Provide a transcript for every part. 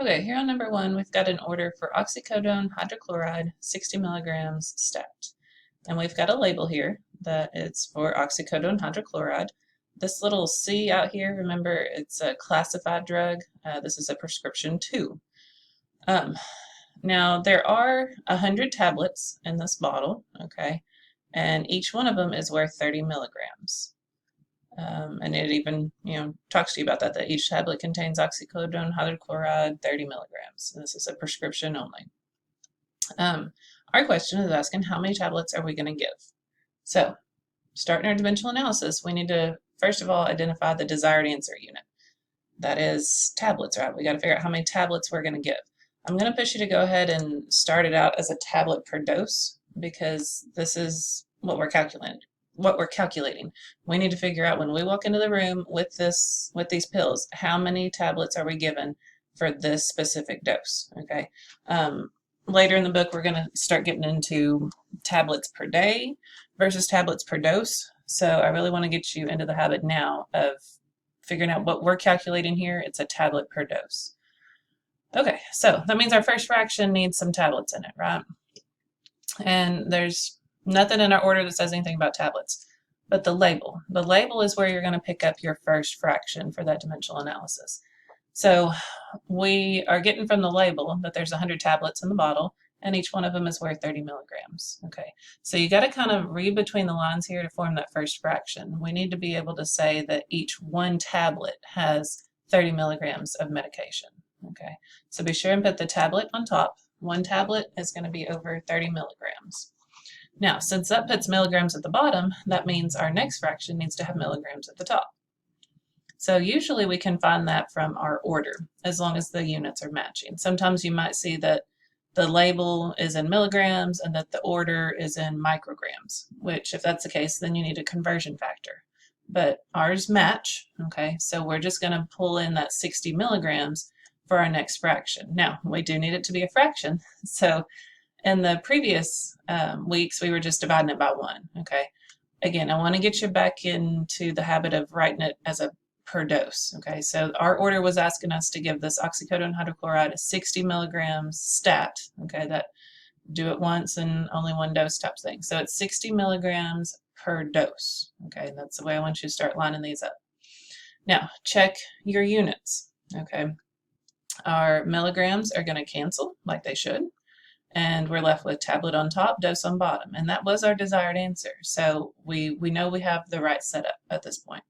Okay, here on number one, we've got an order for oxycodone hydrochloride, 60 milligrams stat. And we've got a label here that it's for oxycodone hydrochloride. This little C out here, remember, it's a classified drug. This is a prescription too. Um, Now, there are 100 tablets in this bottle, okay, and each one of them is worth 30 milligrams. And it even, talks to you about that each tablet contains oxycodone hydrochloride, 30 milligrams. And this is a prescription only. Our question is asking how many tablets are we going to give? So, starting our dimensional analysis, we need to, first of all, identify the desired answer unit. That is tablets, right? We got to figure out how many tablets we're going to give. I'm going to push you to go ahead and start it out as a tablet per dose because this is what we're calculating. We need to figure out when we walk into the room with these pills, how many tablets are we given for this specific dose, okay? Later in the book, we're going to start getting into tablets per day versus tablets per dose. So I really want to get you into the habit now of figuring out what we're calculating here. It's a tablet per dose. Okay, so that means our first fraction needs some tablets in it, right? And there's nothing in our order that says anything about tablets. But the label is where you're going to pick up your first fraction for that dimensional analysis. So we are getting from the label that there's 100 tablets in the bottle, and each one of them is worth 30 milligrams. Okay, so you got to kind of read between the lines here to form that first fraction. We need to be able to say that each one tablet has 30 milligrams of medication. Okay, so be sure and put the tablet on top. One tablet is going to be over 30 milligrams. Now, since that puts milligrams at the bottom, that means our next fraction needs to have milligrams at the top. So usually we can find that from our order, as long as the units are matching. Sometimes you might see that the label is in milligrams and that the order is in micrograms, which if that's the case, then you need a conversion factor. But ours match, okay? So we're just gonna pull in that 60 milligrams for our next fraction. Now, we do need it to be a fraction. So in the previous weeks, we were just dividing it by 1, okay? Again, I want to get you back into the habit of writing it as a per dose, okay? So our order was asking us to give this oxycodone hydrochloride 60 milligrams stat, okay? That do it once and only one dose type thing. So it's 60 milligrams per dose, okay? That's the way I want you to start lining these up. Now, check your units, okay? Our milligrams are going to cancel like they should, and we're left with tablet on top, dose on bottom. And that was our desired answer. So we know we have the right setup at this point.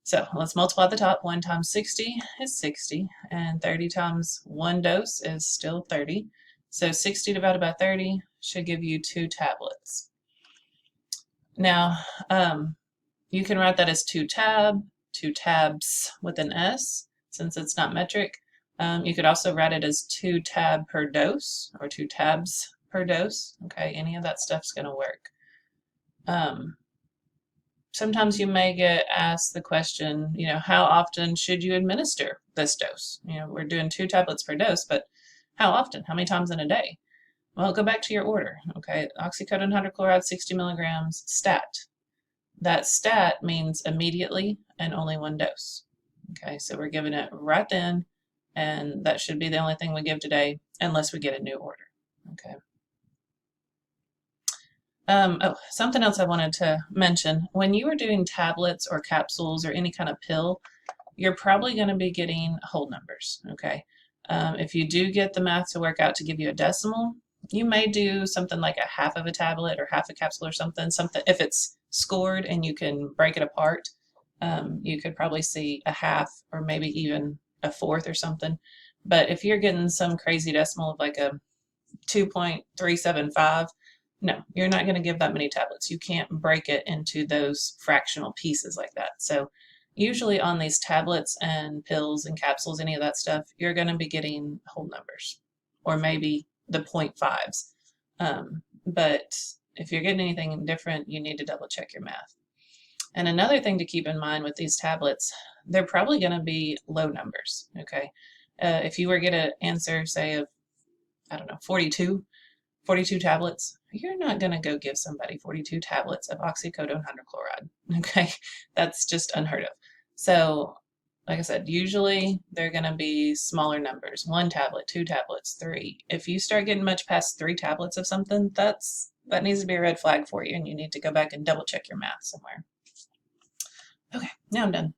So let's multiply the top. 1 times 60 is 60, and 30 times 1 dose is still 30. So 60 divided by 30 should give you 2 tablets. Now, you can write that as 2 tabs with an S, since it's not metric. You could also write it as 2 tab per dose or 2 tabs per dose. Okay, any of that stuff's going to work. Sometimes you may get asked the question, how often should you administer this dose? We're doing 2 tablets per dose, but how often? How many times in a day? Well, go back to your order. Okay, oxycodone hydrochloride 60 milligrams stat. That stat means immediately and only 1 dose. Okay, so we're giving it right then, and that should be the only thing we give today unless we get a new order. Okay. Something else I wanted to mention. When you are doing tablets or capsules or any kind of pill, you're probably going to be getting whole numbers, okay? If you do get the math to work out to give you a decimal, you may do something like a half of a tablet or half a capsule or something. If it's scored and you can break it apart, you could probably see a half or maybe even a fourth or something. But if you're getting some crazy decimal of like a 2.375, no, you're not going to give that many tablets. You can't break it into those fractional pieces like that. So usually on these tablets and pills and capsules, any of that stuff, you're going to be getting whole numbers or maybe the 0.5s. But if you're getting anything different, you need to double check your math. And another thing to keep in mind with these tablets, they're probably going to be low numbers, okay? If you were to get an answer, say, of, 42 tablets, you're not going to go give somebody 42 tablets of oxycodone hydrochloride, okay? That's just unheard of. So like I said, usually they're going to be smaller numbers, 1 tablet, 2 tablets, 3. If you start getting much past 3 tablets of something, that needs to be a red flag for you, and you need to go back and double check your math somewhere. Okay, now I'm done.